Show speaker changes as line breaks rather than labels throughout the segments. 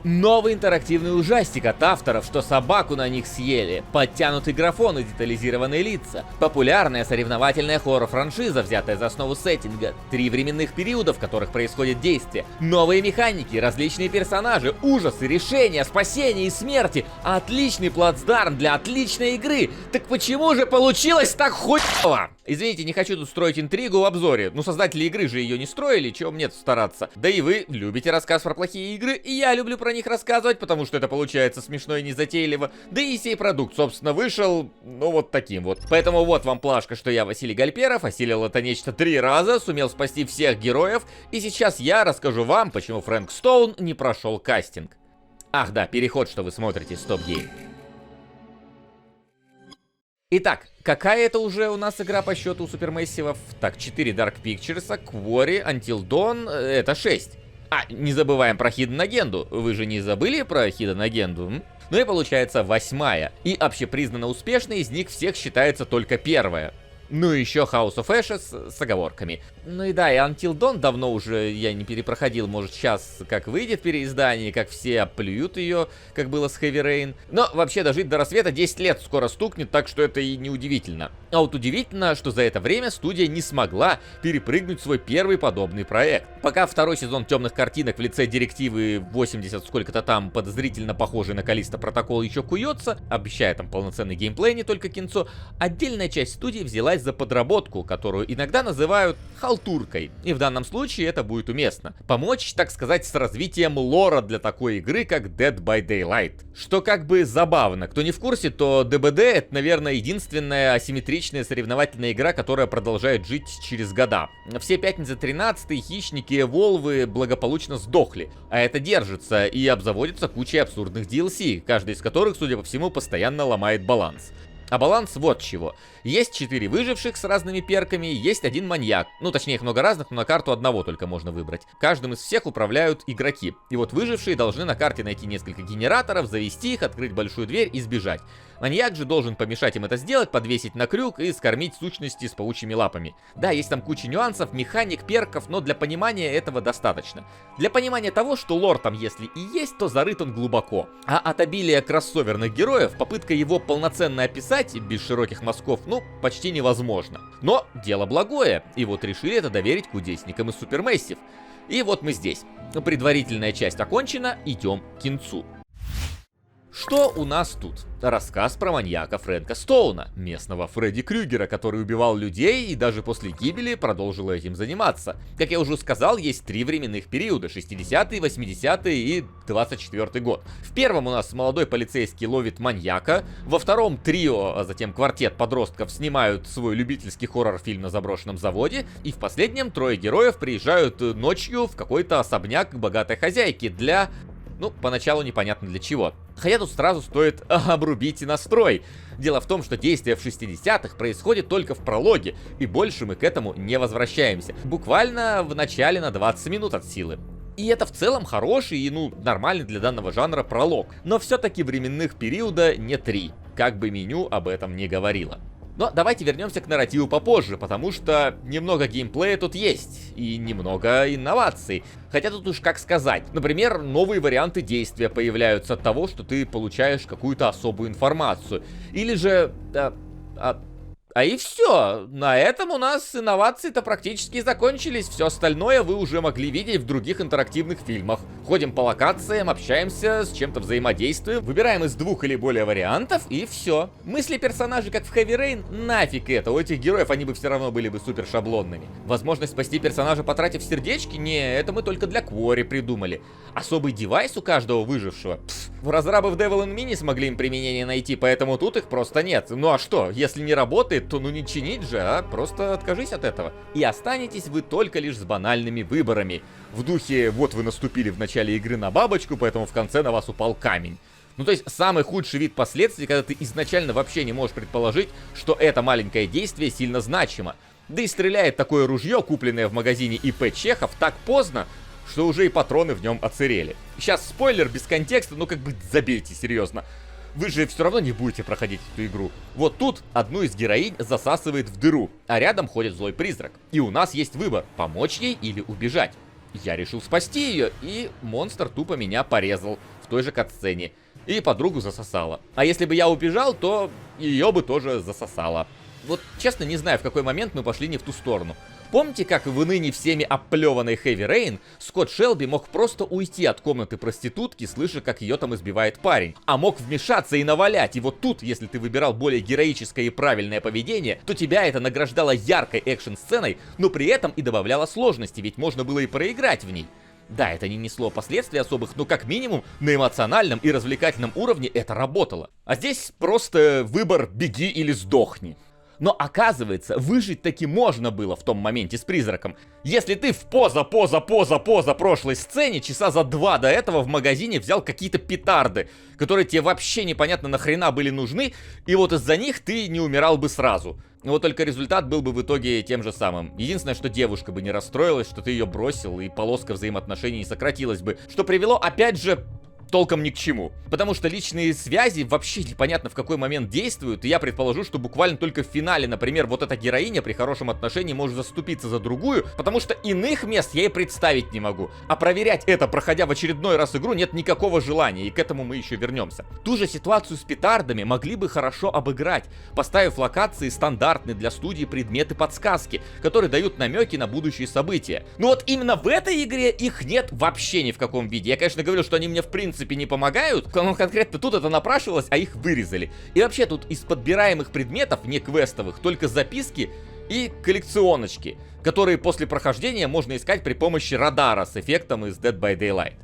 Новый интерактивный ужастик от авторов, что собаку на них съели, подтянутый графон и детализированные лица, популярная соревновательная хоррор-франшиза, взятая за основу сеттинга, 3 временных периода, в которых происходит действие, новые механики, различные персонажи, ужасы, решения, спасения и смерти, отличный плацдарм для отличной игры. Так почему же получилось так хуёво? Извините, не хочу тут строить интригу в обзоре. Ну, создатели игры же ее не строили, чего мне тут стараться. Да и вы любите рассказ про плохие игры, и я люблю про них рассказывать, потому что это получается смешно и незатейливо. Да и сей продукт, собственно, вышел, ну, вот таким вот. Поэтому вот вам плашка, что я Василий Гальперов, осилил это нечто 3 раза, сумел спасти всех героев, и сейчас я расскажу вам, почему Фрэнк Стоун не прошел кастинг. Ах да, переход, что вы смотрите, Stop Game. Итак, какая это уже у нас игра по счету у супермессивов? Так, 4 Dark Pictures, Quarry, Until Dawn, это 6. А, не забываем про Hidden Agenda. Вы же не забыли про Hidden Agenda? Ну и получается 8-я. И общепризнанно успешной из них всех считается только 1-я. Ну и еще House of Ashes с оговорками. Ну и да, и Until Dawn давно уже я не перепроходил, может сейчас как выйдет переиздание, как все оплюют ее, как было с Heavy Rain. Но вообще дожить до рассвета 10 лет скоро стукнет, так что это и не удивительно. А вот удивительно, что за это время студия не смогла перепрыгнуть свой первый подобный проект. Пока второй сезон Темных картинок в лице директивы 80 сколько-то там подозрительно похожий на Callisto Protocol еще куется, обещая там полноценный геймплей, не только кинцо, отдельная часть студии взялась за подработку, которую иногда называют халтуркой. И в данном случае это будет уместно. Помочь, так сказать, с развитием лора для такой игры, как Dead by Daylight. Что как бы забавно. Кто не в курсе, то ДБД это, наверное, единственная асимметричная соревновательная игра, которая продолжает жить через года. Все Пятница 13, Хищники и Волвы благополучно сдохли. А это держится и обзаводится кучей абсурдных DLC, каждый из которых, судя по всему, постоянно ломает баланс. А баланс вот чего. Есть 4 выживших с разными перками, есть один маньяк. Ну, точнее, их много разных, но на карту одного только можно выбрать. Каждым из всех управляют игроки. И вот выжившие должны на карте найти несколько генераторов, завести их, открыть большую дверь и сбежать. Маньяк же должен помешать им это сделать, подвесить на крюк и скормить сущности с паучьими лапами. Да, есть там куча нюансов, механик, перков, но для понимания этого достаточно. Для понимания того, что лор там если и есть, то зарыт он глубоко. А от обилия кроссоверных героев попытка его полноценно описать без широких мазков, ну, почти невозможно. Но дело благое, и вот решили это доверить кудесникам из Supermassive. И вот мы здесь. Предварительная часть окончена, идем к кинцу. Что у нас тут? Рассказ про маньяка Фрэнка Стоуна, местного Фредди Крюгера, который убивал людей и даже после гибели продолжил этим заниматься. Как я уже сказал, есть 3 временных периода: 60-й, 80-й и 24-й год. В первом у нас молодой полицейский ловит маньяка, во втором трио, а затем квартет подростков снимают свой любительский хоррор-фильм на заброшенном заводе, и в последнем 3 героев приезжают ночью в какой-то особняк богатой хозяйки для... Ну, поначалу непонятно для чего. Хотя тут сразу стоит обрубить настрой. Дело в том, что действие в 60-х происходит только в прологе, и больше мы к этому не возвращаемся. Буквально в начале на 20 минут от силы. И это в целом хороший и, ну, нормальный для данного жанра пролог. Но все-таки временных периода не 3, как бы меню об этом не говорило. Но давайте вернемся к нарративу попозже, потому что немного геймплея тут есть, и немного инноваций. Хотя тут уж как сказать. Например, новые варианты действия появляются от того, что ты получаешь какую-то особую информацию. Или же... А и все. На этом у нас инновации-то практически закончились. Все остальное вы уже могли видеть в других интерактивных фильмах. Ходим по локациям, общаемся, с чем-то взаимодействуем, выбираем из 2 или более вариантов, и все. Мысли персонажей, как в Heavy Rain, нафиг это. У этих героев они бы все равно были бы супер шаблонными. Возможность спасти персонажа, потратив сердечки? Не, это мы только для Quarry придумали. Особый девайс у каждого выжившего? В разрабы в Devil in Me не смогли им применение найти, поэтому тут их просто нет. Ну а что, если не работает, то ну не чинить же, а просто откажись от этого. И останетесь вы только лишь с банальными выборами. В духе, вот вы наступили в начале игры на бабочку, поэтому в конце на вас упал камень. Ну то есть самый худший вид последствий, когда ты изначально вообще не можешь предположить, что это маленькое действие сильно значимо. Да и стреляет такое ружье, купленное в магазине ИП Чехов, так поздно, что уже и патроны в нем оцерели. Сейчас спойлер без контекста, ну как бы забейте, серьезно. Вы же все равно не будете проходить эту игру. Вот тут одну из героинь засасывает в дыру, а рядом ходит злой призрак. И у нас есть выбор, помочь ей или убежать. Я решил спасти ее, и монстр тупо меня порезал. в той же катсцене. И подругу засосала. А если бы я убежал, то ее бы тоже засосало. Вот честно не знаю, в какой момент мы пошли не в ту сторону. Помните, как в ныне всеми оплеванной Heavy Rain Скотт Шелби мог просто уйти от комнаты проститутки, слыша, как ее там избивает парень, а мог вмешаться и навалять. И вот тут, если ты выбирал более героическое и правильное поведение, то тебя это награждало яркой экшн-сценой, но при этом и добавляло сложности, ведь можно было и проиграть в ней. Да, это не несло последствий особых, но как минимум на эмоциональном и развлекательном уровне это работало. А здесь просто выбор «беги или сдохни». Но оказывается, выжить таки можно было в том моменте с призраком. Если ты в поза прошлой сцене часа за 2 до этого в магазине взял какие-то петарды, которые тебе вообще непонятно нахрена были нужны, и вот из-за них ты не умирал бы сразу. Вот только результат был бы в итоге тем же самым. Единственное, что девушка бы не расстроилась, что ты ее бросил, и полоска взаимоотношений не сократилась бы. Что привело, опять же, толком ни к чему. Потому что личные связи вообще непонятно в какой момент действуют, и я предположу, что буквально только в финале, например, вот эта героиня при хорошем отношении может заступиться за другую, потому что иных мест я и представить не могу. А проверять это, проходя в очередной раз игру, нет никакого желания, и к этому мы еще вернемся. Ту же ситуацию с петардами могли бы хорошо обыграть, поставив локации стандартные для студии предметы-подсказки, которые дают намеки на будущие события. Но вот именно в этой игре их нет вообще ни в каком виде. Я, конечно, говорил, что они мне в принципе не помогают, но конкретно тут это напрашивалось, а их вырезали. И вообще тут из подбираемых предметов, не квестовых, только записки и коллекционочки, которые после прохождения можно искать при помощи радара с эффектом из Dead by Daylight.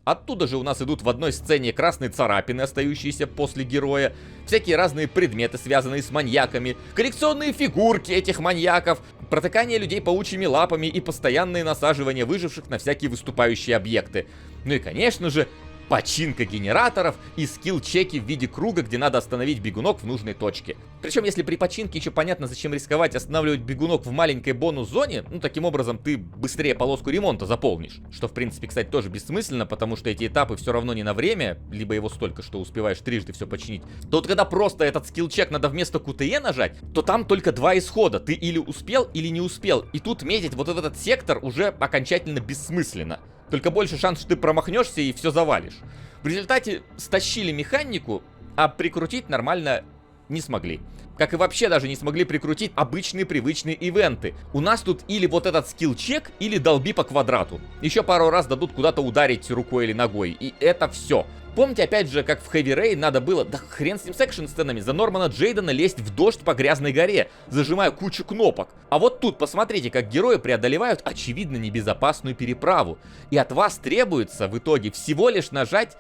Оттуда же у нас идут в одной сцене красные царапины, остающиеся после героя, всякие разные предметы, связанные с маньяками, коллекционные фигурки этих маньяков, протыкание людей паучьими лапами и постоянные насаживания выживших на всякие выступающие объекты. Ну и, конечно же, починка генераторов и скилл-чеки в виде круга, где надо остановить бегунок в нужной точке. Причем, если при починке еще понятно, зачем рисковать останавливать бегунок в маленькой бонус-зоне, ну, таким образом ты быстрее полоску ремонта заполнишь. Что, в принципе, кстати, тоже бессмысленно, потому что эти этапы все равно не на время, либо его столько, что успеваешь трижды все починить. То вот когда просто этот скилл-чек надо вместо QTE нажать, то там только два исхода. Ты или успел, или не успел. И тут метить вот в этот сектор уже окончательно бессмысленно. Только больше шанс, что ты промахнешься и все завалишь. В результате стащили механику, а прикрутить нормально не смогли. Как и вообще даже не смогли прикрутить обычные привычные ивенты. У нас тут или вот этот скилл-чек, или долби по квадрату. Еще пару раз дадут куда-то ударить рукой или ногой. И это все. Помните, опять же, как в Heavy Rain надо было, да хрен с ним с экшн-сценами, за Нормана Джейдена лезть в дождь по грязной горе, зажимая кучу кнопок. А вот тут посмотрите, как герои преодолевают очевидно небезопасную переправу. И от вас требуется в итоге всего лишь нажать...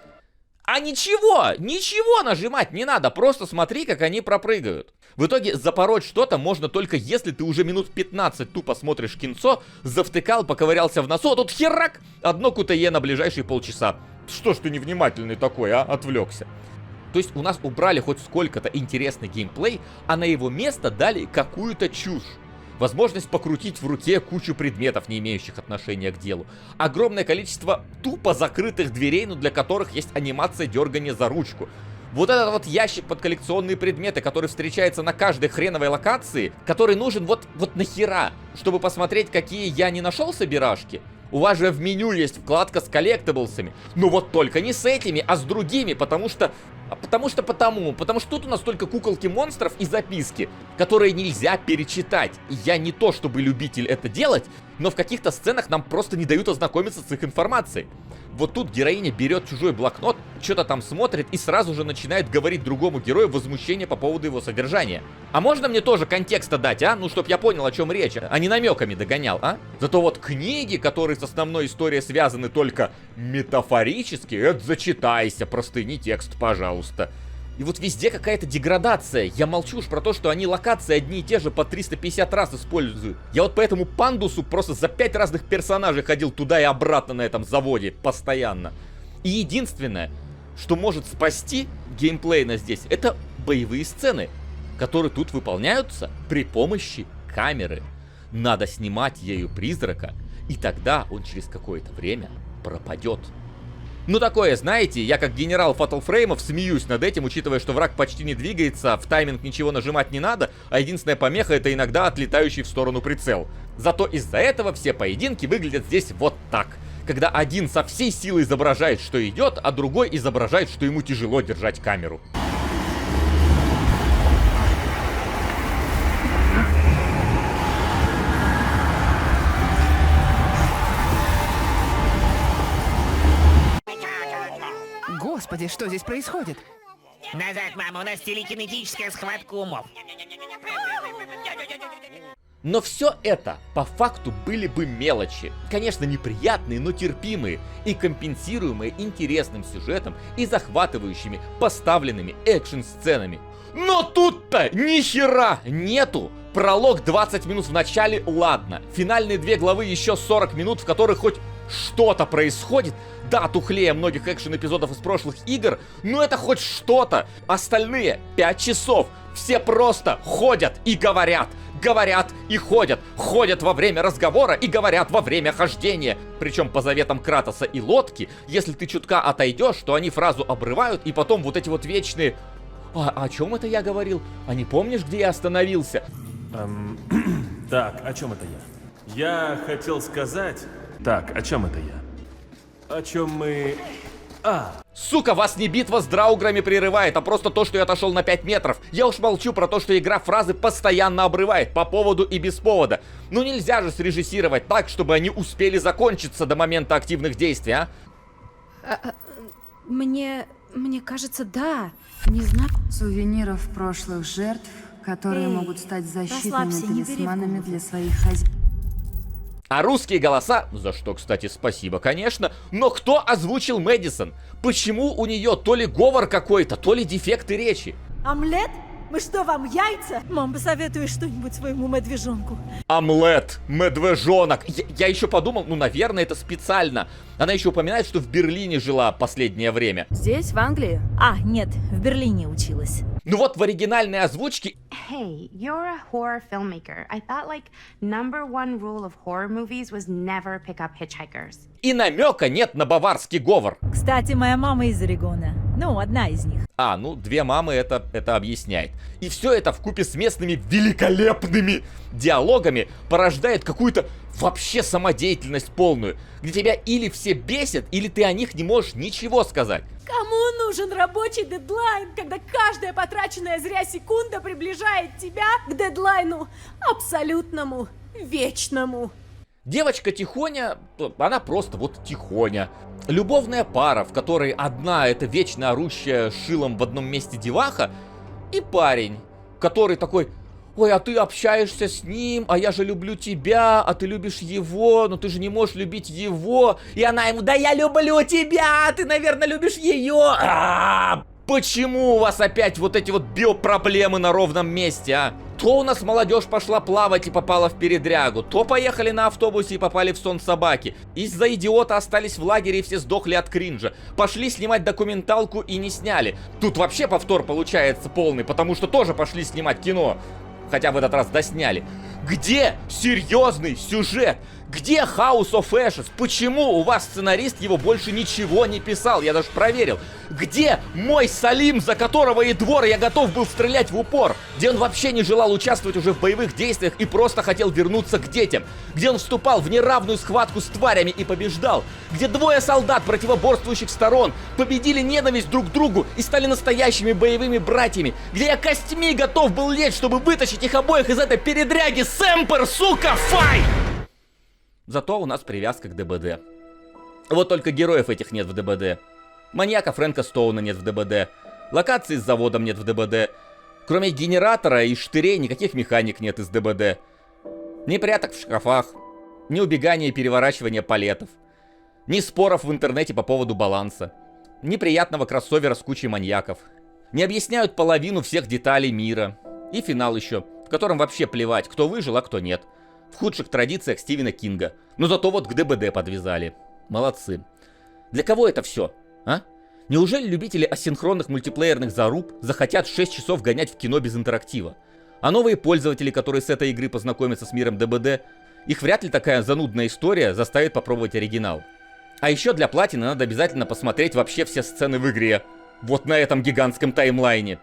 А ничего нажимать не надо, просто смотри, как они пропрыгают. В итоге запороть что-то можно только если ты уже минут 15 тупо смотришь кинцо, завтыкал, поковырялся в носу, а тут херак, одно QTE на ближайшие полчаса. Что ж ты невнимательный такой, а? Отвлекся. То есть у нас убрали хоть сколько-то интересный геймплей, а на его место дали какую-то чушь. Возможность покрутить в руке кучу предметов, не имеющих отношения к делу. Огромное количество тупо закрытых дверей, но для которых есть анимация дергания за ручку. Вот этот вот ящик под коллекционные предметы, который встречается на каждой хреновой локации, который нужен вот нахера, чтобы посмотреть, какие я не нашел собирашки. У вас же в меню есть вкладка с коллектаблсами. Ну вот только не с этими, а с другими, потому что тут у нас только куколки монстров и записки, которые нельзя перечитать. И я не то чтобы любитель это делать, но в каких-то сценах нам просто не дают ознакомиться с их информацией. Вот тут героиня берет чужой блокнот, что-то там смотрит и сразу же начинает говорить другому герою возмущение по поводу его содержания. А можно мне тоже контекста дать, а? Ну, чтоб я понял, о чем речь, а не намеками догонял, а? Зато вот книги, которые с основной историей связаны только метафорически, это зачитайся, простыни текст, пожалуйста. И вот везде какая-то деградация. Я молчу уж про то, что они локации одни и те же по 350 раз используют. Я вот по этому пандусу просто за 5 разных персонажей ходил туда и обратно на этом заводе постоянно. И единственное, что может спасти геймплейно здесь, это боевые сцены, которые тут выполняются при помощи камеры. Надо снимать ею призрака, и тогда он через какое-то время пропадет. Ну такое, знаете, я как генерал Fatal Frame'ов смеюсь над этим, учитывая, что враг почти не двигается, в тайминг ничего нажимать не надо, а единственная помеха это иногда отлетающий в сторону прицел. Зато из-за этого все поединки выглядят здесь вот так. когда один со всей силы изображает, что идет, а другой изображает, что ему тяжело держать камеру.
Господи, что здесь происходит?
Назад, мама, у нас телекинетическая схватка умов.
Но все это, по факту, были бы мелочи. Конечно, неприятные, но терпимые. И компенсируемые интересным сюжетом и захватывающими поставленными экшн-сценами. Но тут-то ни хера нету! Пролог 20 минут в начале, ладно. Финальные 2 главы еще 40 минут, в которых хоть что-то происходит. Да, тухлее многих экшен-эпизодов из прошлых игр, но это хоть что-то. Остальные 5 часов все просто ходят и говорят. Говорят и ходят. Ходят во время разговора и говорят во время хождения. Причем по заветам Кратоса и Лодки, если ты чутка отойдешь, то они фразу обрывают, и потом вот эти вот вечные... о чем это я говорил? А не помнишь, где я остановился?
Так, о чем это я? Я хотел сказать... Так, о чем это я? О чем мы...
Сука, вас не битва с драуграми прерывает, а просто то, что я отошел на 5 метров. Я уж молчу про то, что игра фразы постоянно обрывает, по поводу и без повода. Ну нельзя же срежиссировать так, чтобы они успели закончиться до момента активных действий, а?
Мне кажется, да. Не знаю.
Сувениров прошлых жертв, которые могут стать защитными
расслабься, не бери в
талисманами
голову.
для своих хозяев.
А русские голоса, за что, кстати, спасибо, конечно, но кто озвучил Мэдисон? Почему у нее то ли говор какой-то, то ли дефекты речи?
Омлет? Мы что, вам яйца? Мам, посоветуй что-нибудь своему медвежонку.
Омлет, медвежонок. Я еще подумал, ну, наверное, это специально. Она еще упоминает, что в Берлине жила последнее время.
Здесь, в Англии?
Нет, в Берлине училась.
Ну вот в оригинальной озвучке...
Hey, you're a horror filmmaker. I thought, like, #1 rule of horror movies was never pick up hitchhikers.
И намека нет на баварский говор.
Кстати, моя мама из Орегона. Ну, одна из них.
Ну, 2 мамы это объясняет. И все это вкупе с местными великолепными диалогами порождает какую-то вообще самодеятельность полную, где тебя или все бесят, или ты о них не можешь ничего сказать.
Кому нужен рабочий дедлайн, когда каждая потраченная зря секунда приближает тебя к дедлайну абсолютному, вечному?
Девочка Тихоня, она просто вот Тихоня. Любовная пара, в которой одна это вечно орущая шилом в одном месте деваха, и парень, который такой: ой, а ты общаешься с ним, а я же люблю тебя, а ты любишь его, но ты же не можешь любить его. И она ему: да я люблю тебя, а ты, наверное, любишь ее. Почему у вас опять вот эти вот биопроблемы на ровном месте, а? То у нас молодежь пошла плавать и попала в передрягу, то поехали на автобусе и попали в сон собаки. Из-за идиота остались в лагере и все сдохли от кринжа. Пошли снимать документалку и не сняли. Тут вообще повтор получается полный, потому что тоже пошли снимать кино. Хотя в этот раз досняли. Где серьезный сюжет? Где House of Ashes? Почему у вас сценарист его больше ничего не писал? Я даже проверил. Где мой Салим, за которого и двор я готов был стрелять в упор? Где он вообще не желал участвовать уже в боевых действиях и просто хотел вернуться к детям? Где он вступал в неравную схватку с тварями и побеждал? Где 2 солдат противоборствующих сторон победили ненависть друг к другу и стали настоящими боевыми братьями? Где я костьми готов был лечь, чтобы вытащить их обоих из этой передряги? Сэмпер, сука, фай! Зато у нас привязка к ДБД. Вот только героев этих нет в ДБД. Маньяка Фрэнка Стоуна нет в ДБД. Локации с заводом нет в ДБД. Кроме генератора и штырей никаких механик нет из ДБД. Ни пряток в шкафах, ни убегания и переворачивания палетов, ни споров в интернете по поводу баланса, ни приятного кроссовера с кучей маньяков. Не объясняют половину всех деталей мира. И финал еще, в котором вообще плевать, кто выжил, а кто нет. В худших традициях Стивена Кинга. Но зато вот к ДБД подвязали. Молодцы. Для кого это все, а? Неужели любители асинхронных мультиплеерных заруб захотят 6 часов гонять в кино без интерактива? А новые пользователи, которые с этой игры познакомятся с миром ДБД, их вряд ли такая занудная история заставит попробовать оригинал. А еще для платины надо обязательно посмотреть вообще все сцены в игре. Вот на этом гигантском таймлайне.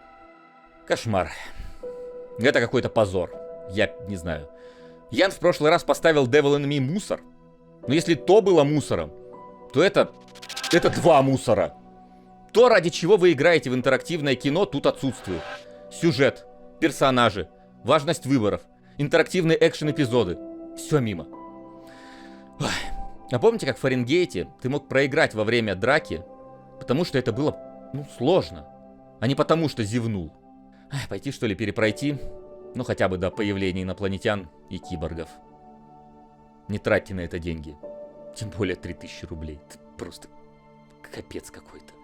Кошмар. Это какой-то позор. Я не знаю. Ян в прошлый раз поставил Devil in Me мусор. Но если то было мусором, что это 2 мусора. То, ради чего вы играете в интерактивное кино, тут отсутствует. Сюжет, персонажи, важность выборов, интерактивные экшен-эпизоды. Все мимо. Ой. А помните, как в Фаренгейте ты мог проиграть во время драки, потому что это было, сложно, а не потому что зевнул? Пойти, что ли, перепройти? Ну, хотя бы до появления инопланетян и киборгов. Не тратьте на это деньги. Тем более 3000 рублей. Это просто капец какой-то.